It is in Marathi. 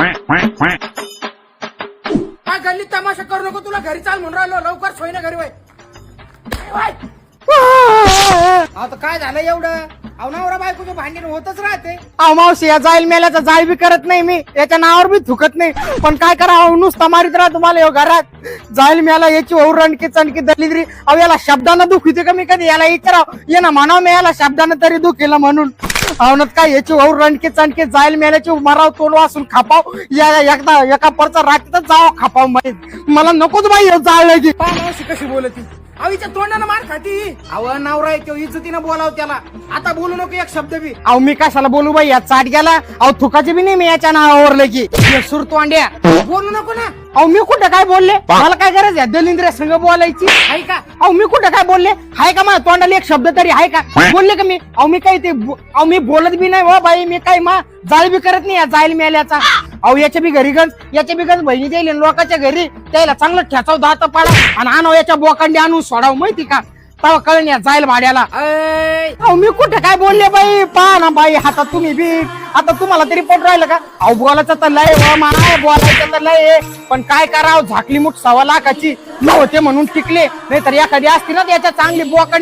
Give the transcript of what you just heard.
काय गल्लीत तमाशा करू नको, तुला घरी चाल म्हणून राहिलो, लवकर सोय ना घरी वय. आता काय झालं एवढं? अवनावरा बायकोचं भांडण होतच राहते. अहो मावशी, या जाईल मेल्याचा जाळ बी करत नाही मी, याच्या नावावर बी थुकत नाही, पण काय करा नुसता मारित राहा तुम्हाला घरात. जाईल मेला याची रणकी चणकी दलिद्री. अहो याला शब्दानं दुःख होते का मी कधी याला विचाराव, ये ना म्हणाव मी याला शब्दानं तरी दुःख केलं म्हणून. अवनत काय याची रणकी चणकी जाईल मेल्याची मराव तोंड वासून खापाव, या एकदा एका परचा रात्रीतच जावं खापाव. मला नकोच बाई जाळ की. मावशी कशी बोलती, आईच्या तोंडानं मार खाती. अव नवरा आहे तो, इज्जतीनं बोलाव त्याला. आता बोलू नको एक शब्द बी. अहो मी कशाला बोलू बाई, या चाट गेला. अहो थुकाची बी नाही मी याच्या नावावर लगी. सुरतोंड्या बोलू नको ना. अहो मी कुठं काय बोलले, मला काय गरज आहे दलिंद्र संघ बोलायची आहे का? अहो मी कुठं काय बोलले, हाय का माझ्या तोंडाला एक शब्द तरी आहे का? बोलले का मी? अहो मी काही ते अहो मी बोलत बी नाही हो बाई, मी काही जाळ बी करत नाही या जाईल मेल्याचा. अहो याच्या बी घरी याच्या बी बहिणी द्यायला लोकांच्या घरी त्याला चांगलं ठेचाव दात पाडा आणि आणो याच्या बोकांडी आणून सोडाव, माहिती का? तेव्हा कळण या जाईल भाड्याला. अहो मी कुठे काय बोलले बाई, पहा ना बाई हातात तुम्ही बी. आता तुम्हाला तरी पट राहिलं का? अहो बोलायचं तर लय माय, बोलायचं तर लय, पण काय करावं, झाकली मुठ 1.25 लाखाची होते म्हणून टिकले, नाही तर एखादी असती ना याच्या चांगली बोकांडी